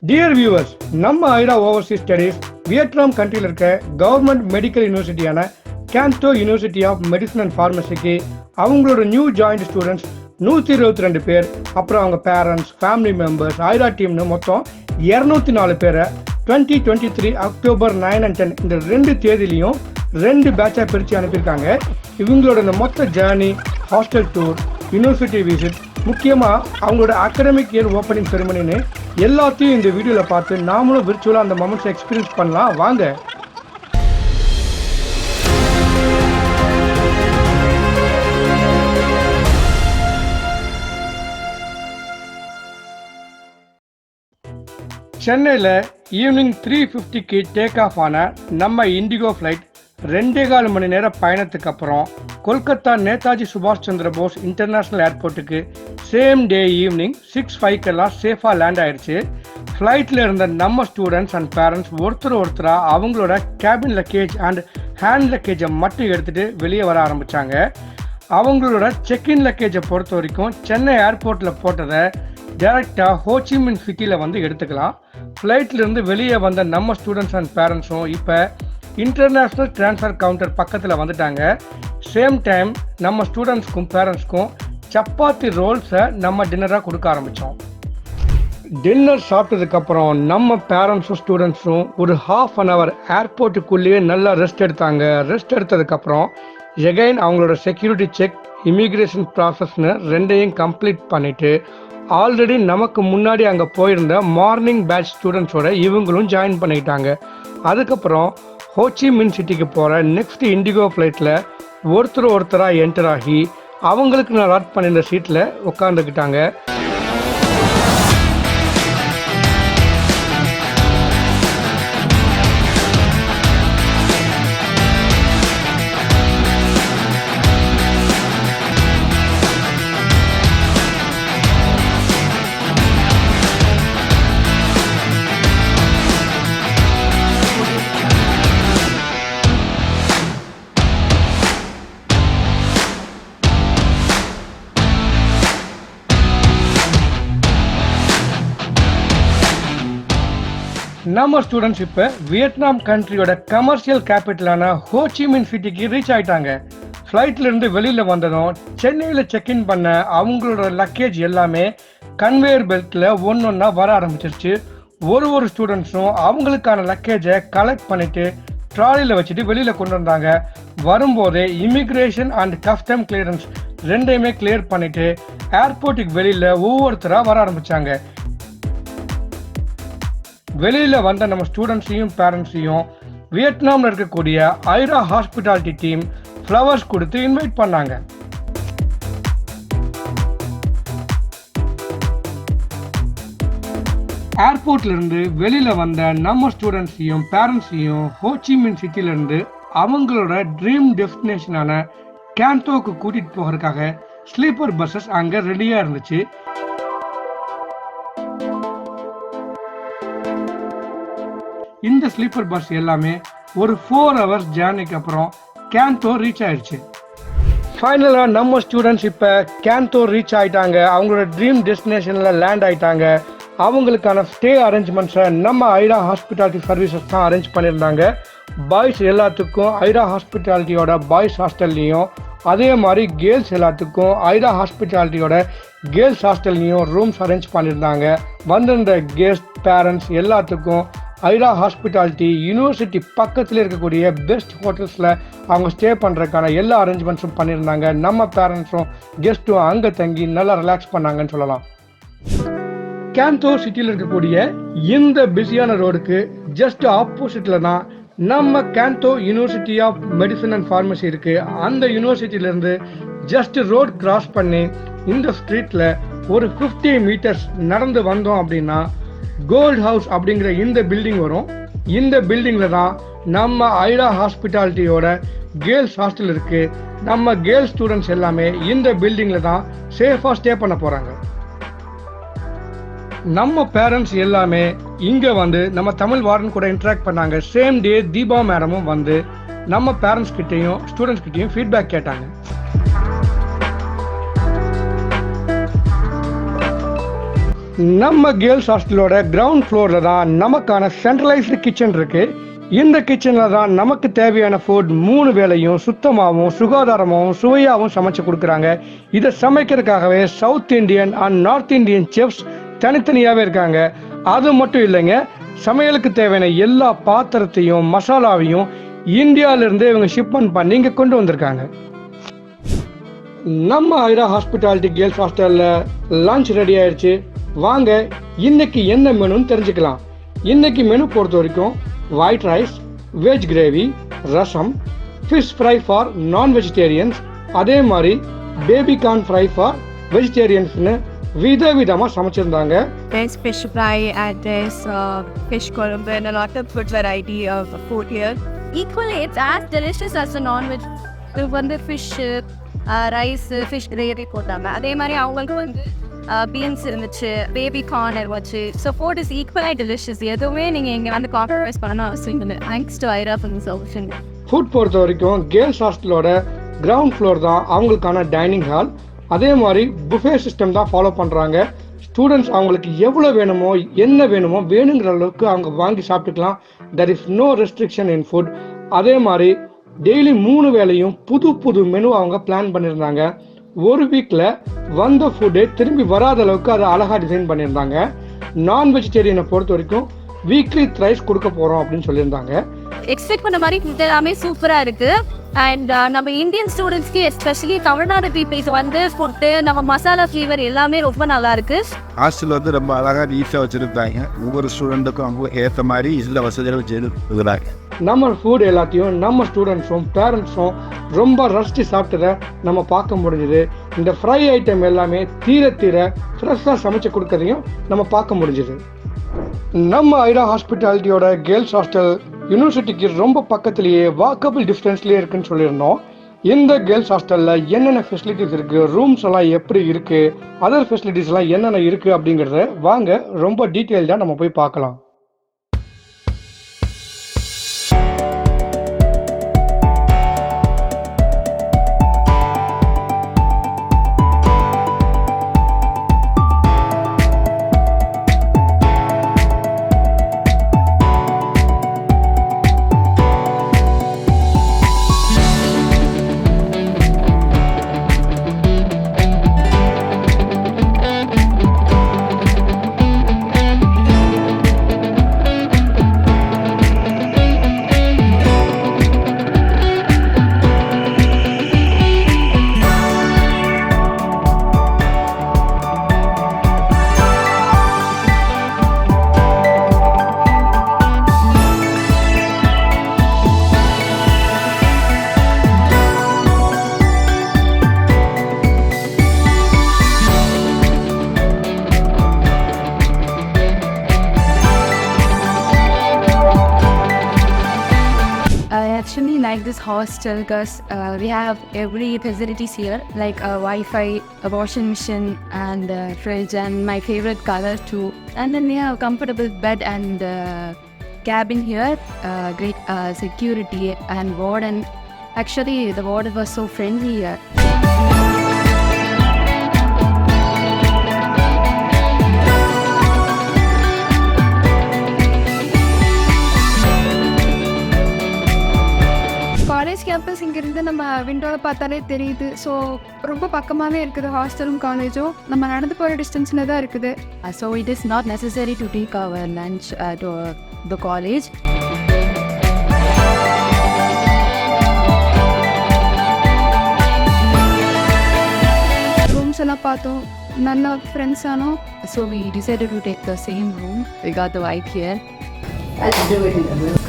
Dear viewers, நம்ம Airaa Overseas studies Vietnam கண்ட்ரியில் இருக்க கவர்மெண்ட் மெடிக்கல் யூனிவர்சிட்டியான Can Tho university of medicine and ஃபார்மசிக்கு அவங்களோட நியூ ஜாயின்ட் ஸ்டூடெண்ட்ஸ் 122 பேர், அப்புறம் அவங்க பேரண்ட்ஸ், ஃபேமிலி மெம்பர்ஸ், ஐரா டீம்னு மொத்தம் 204 பேரை 2023 அக்டோபர் 9 and 10 இந்த 2 தேதியிலையும் 2 பேட்சாக பிரித்து அனுப்பியிருக்காங்க. இவங்களோட இந்த மொத்த journey, hostel tour, university visit, முக்கியமாக அவங்களோட அகாடமிக் இயர் ஓப்பனிங் செரிமனின்னு எல்லாத்தையும் இந்த வீடியோவில் பார்த்து நாமளும் விர்ச்சுவலாக அந்த மொமெண்ட்ஸை எக்ஸ்பீரியன்ஸ் பண்ணலாம். வாங்க. சென்னையில் ஈவினிங் 3:50க்கு டேக் ஆஃப் ஆன நம்ம இண்டிகோ ஃப்ளைட் 2.25 மணி நேர பயணத்துக்கு அப்புறம் கொல்கத்தா நேதாஜி சுபாஷ் சந்திர போஸ் இன்டர்நேஷ்னல் ஏர்போர்ட்டுக்கு சேம் டே ஈவினிங் 6:05 சேஃபாக லேண்ட் ஆயிடுச்சு. ஃப்ளைட்டில் இருந்த நம்ம ஸ்டூடெண்ட்ஸ் அண்ட் பேரண்ட்ஸ் ஒருத்தராக அவங்களோட கேபின் லக்கேஜ் அண்ட் ஹேண்ட் லக்கேஜை மட்டும் எடுத்துகிட்டு வெளியே வர ஆரம்பித்தாங்க. அவங்களோட செக்இன் லக்கேஜை பொறுத்த வரைக்கும் சென்னை ஏர்போர்ட்டில் போட்டதை டைரெக்டாக ஹோச்சிமின் சிட்டியில் எடுத்துக்கலாம். ஃப்ளைட்லேருந்து வெளியே வந்த நம்ம ஸ்டூடெண்ட்ஸ் அண்ட் பேரண்ட்ஸும் இப்போ இன்டர்நேஷ்னல் ட்ரான்ஸ்ஃபர் கவுண்டர் பக்கத்தில் வந்துட்டாங்க. சேம் டைம் நம்ம ஸ்டூடெண்ட்ஸ்க்கும் பேரண்ட்ஸ்க்கும் சப்பாத்தி ரோல்ஸை நம்ம டின்னராக கொடுக்க ஆரம்பித்தோம். டின்னர் சாப்பிட்டதுக்கப்புறம் நம்ம பேரண்ட்ஸும் ஸ்டூடெண்ட்ஸும் ஒரு ½ அன் ஹவர் ஏர்போர்ட்டுக்குள்ளேயே நல்லா ரெஸ்ட் எடுத்தாங்க. ரெஸ்ட் எடுத்ததுக்கப்புறம் எகைன் அவங்களோட செக்யூரிட்டி செக், இமிக்ரேஷன் ப்ராசஸ்னு 2ஐயும் கம்ப்ளீட் பண்ணிவிட்டு ஆல்ரெடி நமக்கு முன்னாடி அங்கே போயிருந்த மார்னிங் பேட்ச் ஸ்டூடெண்ட்ஸோட இவங்களும் ஜாயின் பண்ணிக்கிட்டாங்க. அதுக்கப்புறம் ஹோச்சிமின் சிட்டிக்கு போகிற நெக்ஸ்ட் இண்டிகோ ஃப்ளைட்டில் ஒருத்தராக என்டர் ஆகி அவங்களுக்கு நான் அலாட் பண்ணியிருந்த சீட்டில் உட்காந்துக்கிட்டாங்க. நம்ம ஸ்டூடெண்ட்ஸ் இப்போ வியட்நாம் கண்ட்ரியோட கமர்ஷியல் கேபிட்டலான ஹோச்சிமின் சிட்டிக்கு ரீச் ஆகிட்டாங்க. ஃப்ளைட்லேருந்து வெளியில் வந்ததும் சென்னையில் செக்இன் பண்ண அவங்களோட லக்கேஜ் எல்லாமே கன்வேயர் பெல்ட்டில் ஒன்றா வர ஆரம்பிச்சிருச்சு. ஒரு ஸ்டூடெண்ட்ஸும் அவங்களுக்கான லக்கேஜை கலெக்ட் பண்ணிவிட்டு ட்ராலியில் வச்சுட்டு வெளியில் கொண்டு வந்தாங்க. வரும்போதே இமிக்ரேஷன் அண்ட் கஸ்டம் கிளியரன்ஸ் 2ஐயுமே கிளியர் பண்ணிவிட்டு ஏர்போர்ட்டுக்கு வெளியில் ஒவ்வொருத்தராக வர ஆரம்பித்தாங்க. வெளியில் வந்த நம்ம ஸ்டூடெண்ட்ஸையும் பேரண்ட்ஸையும் வியட்நாமில் இருக்கக்கூடிய ஐரா ஹாஸ்பிட்டாலிட்டி டீம் ஃப்ளவர்ஸ் கொடுத்து இன்வைட் பண்ணாங்க. ஏர்போர்ட்லேருந்து வெளியில் வந்த நம்ம ஸ்டூடெண்ட்ஸையும் பேரண்ட்ஸையும் ஹோச்சிமின் சிட்டிலேருந்து அவங்களோட ட்ரீம் டெஸ்டினேஷனான கேன்டோக்கு கூட்டிகிட்டு போகிறதுக்காக ஸ்லீப்பர் பஸ்ஸஸ் அங்கே ரெடியாக இருந்துச்சு. இந்த ஸ்லீப்பர் பஸ் எல்லாமே ஒரு 4 hours ஜேர்னிக்கு அப்புறம் கேன்டோ ரீச் ஆயிடுச்சு. ஃபைனலாக நம்ம ஸ்டூடெண்ட்ஸ் இப்போ கேன்டோ ரீச் ஆகிட்டாங்க. அவங்களோட ட்ரீம் டெஸ்டினேஷனில் லேண்ட் ஆகிட்டாங்க. அவங்களுக்கான ஸ்டே அரேஞ்ச்மெண்ட்ஸை நம்ம ஐரா ஹாஸ்பிட்டாலிட்டி சர்வீசஸ் தான் அரேஞ்ச் பண்ணியிருந்தாங்க. பாய்ஸ் எல்லாத்துக்கும் ஐரா ஹாஸ்பிட்டாலிட்டியோட பாய்ஸ் ஹாஸ்டல்லையும், அதே மாதிரி கேர்ள்ஸ் எல்லாத்துக்கும் ஐரா ஹாஸ்பிட்டாலிட்டியோட கேர்ள்ஸ் ஹாஸ்டல்லையும் ரூம்ஸ் அரேஞ்ச் பண்ணியிருந்தாங்க. வந்திருந்த கெஸ்ட், பேரண்ட்ஸ் எல்லாத்துக்கும் ஐரா ஹாஸ்பிட்டாலிட்டி யூனிவர்சிட்டி பக்கத்தில் இருக்கக்கூடிய பெஸ்ட் ஹோட்டல்ஸில் அவங்க ஸ்டே பண்ணுறதுக்கான எல்லா அரேஞ்ச்மெண்ட்ஸும் பண்ணியிருந்தாங்க. நம்ம பேரண்ட்ஸும் கெஸ்ட்டும் அங்கே தங்கி நல்லா ரிலாக்ஸ் பண்ணாங்கன்னு சொல்லலாம். கேன்டோ சிட்டியில் இருக்கக்கூடிய இந்த பிஸியான ரோடுக்கு ஜஸ்ட் ஆப்போசிட்டில் தான் நம்ம Can Tho university of medicine and pharmacy இருக்குது. அந்த யூனிவர்சிட்டியிலேருந்து ஜஸ்ட் ரோட் கிராஸ் பண்ணி இந்த ஸ்ட்ரீட்டில் ஒரு 50 meters நடந்து வந்தோம் அப்படின்னா கோல்ட் ஹவுஸ் அப்படிங்கிற இந்த பில்டிங் வரும். இந்த பில்டிங்கில் தான் நம்ம ஐரா ஹாஸ்பிட்டாலிட்டியோட கேர்ள்ஸ் ஹாஸ்டல் இருக்குது. நம்ம கேர்ள்ஸ் ஸ்டூடெண்ட்ஸ் எல்லாமே இந்த பில்டிங்கில் தான் சேஃபாக ஸ்டே பண்ண போகிறாங்க. நம்ம பேரண்ட்ஸ் எல்லாமே இங்கே நம்ம தமிழ் வார்டன் கூட இன்ட்ராக்ட் பண்ணாங்க. சேம் டே தீபா மேடமும் நம்ம பேரண்ட்ஸ் கிட்டேயும் ஸ்டூடெண்ட்ஸ் கிட்டேயும் ஃபீட்பேக் கேட்டாங்க. நம்ம கேர்ள்ஸ் ஹாஸ்டலோட கிரவுண்ட் ஃப்ளோரில் தான் நமக்கான சென்ட்ரலைஸ்டு கிச்சன் இருக்குது. இந்த கிச்சனில் தான் நமக்கு தேவையான ஃபுட் 3 வேளையும் சுத்தமாகவும் சுகாதாரமாகவும் சுவையாகவும் சமைச்சு கொடுக்குறாங்க. இதை சமைக்கிறதுக்காகவே south Indian and north Indian chefs தனித்தனியாகவே இருக்காங்க. அது மட்டும் இல்லைங்க, சமையலுக்கு தேவையான எல்லா பாத்திரத்தையும் மசாலாவையும் இந்தியாவிலேருந்து இவங்க ஷிப்மெண்ட் பண்ணி இங்கே கொண்டு வந்திருக்காங்க. நம்ம ஐரா ஹாஸ்பிட்டாலிட்டி கேர்ள்ஸ் ஹாஸ்டலில் லஞ்ச் ரெடி ஆயிடுச்சு. வாங்க இன்னைக்கு என்ன மெனுன்னு தெரிஞ்சுக்கலாம். இன்னைக்கு மெனு பொறுத்த வரைக்கும் white rice, veg gravy, rasam, fish fry for நான் வெஜிடேரியன்ஸ், அதே மாதிரி பேபி கார்ன் ஃப்ரை ஃபார் வெஜிடேரியன்ஸ்னு விதவிதமாக சமைச்சிருந்தாங்க. There's fish fry and there's fish column and a lot of good variety of food here. Equally, it's as delicious as the non-veg. இது வந்து fish, rice, fish gravy போட்டாங்க. அதே மாதிரி அவங்களுக்கு வந்து beans இருந்துச்சு, baby corn இருந்துச்சு. So food is equally delicious. எதுவுமே நீங்கள் இங்கே வந்து காம்ப்ரமைஸ் பண்ணணும் அவசியம் இல்லை. Thanks to Airaa for this option. Food பொறுத்த வரைக்கும் கேர்ள்ஸ் ஹாஸ்டலோட கிரவுண்ட் ஃப்ளோர் தான் அவங்களுக்கான டைனிங் ஹால். அதே மாதிரி புஃபே சிஸ்டம் தான் ஃபாலோ பண்ணுறாங்க. ஸ்டூடெண்ட்ஸ் அவங்களுக்கு எவ்வளோ வேணுமோ என்ன வேணுமோ வேணுங்கிற அளவுக்கு அவங்க வாங்கி சாப்பிட்டுக்கலாம். There is no restriction in food. அதே மாதிரி டெய்லி 3 வேளையும் புது மெனு அவங்க பிளான் பண்ணியிருந்தாங்க. ஒரு வீக்கில் வந்த ஃபுட்டு திரும்பி வராத அளவுக்கு அதை அழகாக டிசைன் பண்ணியிருந்தாங்க. நான் வெஜிடேரியனை பொறுத்த வரைக்கும் வீக்லி த்ரைஸ் கொடுக்க போகிறோம் அப்படின்னு சொல்லியிருந்தாங்க. எக்ஸ்பெக்ட் பண்ண மாதிரி ஃபுட் எல்லாமே சூப்பராக இருக்குது. அண்ட் நம்ம இந்தியன் ஸ்டூடெண்ட்ஸ்க்கு எஸ்பெஷலி தமிழ்நாடு பீப்புள்ஸ் வந்து ஃபுட்டு நம்ம மசாலா ஃப்ளேவர் எல்லாமே ரொம்ப நல்லா இருக்கு. ஹாஸ்டல் வந்து ரொம்ப அழகாக நீட்டாக வச்சுருந்தாங்க. ஒவ்வொரு ஸ்டூடெண்ட்டுக்கும் அவங்க ஏற்ற மாதிரி இதில் வசதிகள் வச்சுருந்தாங்க. நம்ம ஃபுட் எல்லாத்தையும் நம்ம ஸ்டூடெண்ட்ஸும் பேரண்ட்ஸும் ரொம்ப ரசித்து சாப்பிட்டதை நம்ம பார்க்க முடிஞ்சுது. இந்த ஃப்ரை ஐட்டம் எல்லாமே தீர ஃப்ரெஷ்ஷாக சமைச்சு கொடுக்கறதையும் நம்ம பார்க்க முடிஞ்சுது. நம்ம ஐரா ஹாஸ்பிட்டாலிட்டியோட கேர்ள்ஸ் ஹாஸ்டல் யூனிவர்சிட்டிக்கு ரொம்ப பக்கத்துலேயே வாக்கபிள் டிஸ்டன்ஸ்லேயே இருக்குன்னு சொல்லியிருந்தோம். இந்த கேர்ள்ஸ் ஹாஸ்டலில் என்னென்ன ஃபெசிலிட்டிஸ் இருக்குது, ரூம்ஸ் எல்லாம் எப்படி இருக்குது, அதர் ஃபெசிலிட்டிஸ்லாம் என்னென்ன இருக்குது அப்படிங்கிறத வாங்க ரொம்ப டீட்டெயில்டாக நம்ம போய் பார்க்கலாம். I actually like this hostel because we have every facilities here, like Wi-Fi, a washing machine and fridge, and my favorite color too. And then we have a comfortable bed and cabin here, great security and warden. Actually, the warden was so friendly here. College campus இங்கேருந்து நம்ம விண்டோவில் பார்த்தாலே தெரியுது. So ரொம்ப பக்கமாகவே இருக்குது ஹாஸ்டலும் காலேஜும். நம்ம நடந்து போகிற டிஸ்டன்ஸில் தான் இருக்குது. So it is not necessary to take our lunch to the college. Rooms எல்லாம் பார்த்தோம், நல்ல ஃப்ரெண்ட்ஸ் ஆனோம். So we decided to take the same room. We got the wife here. Let's do it.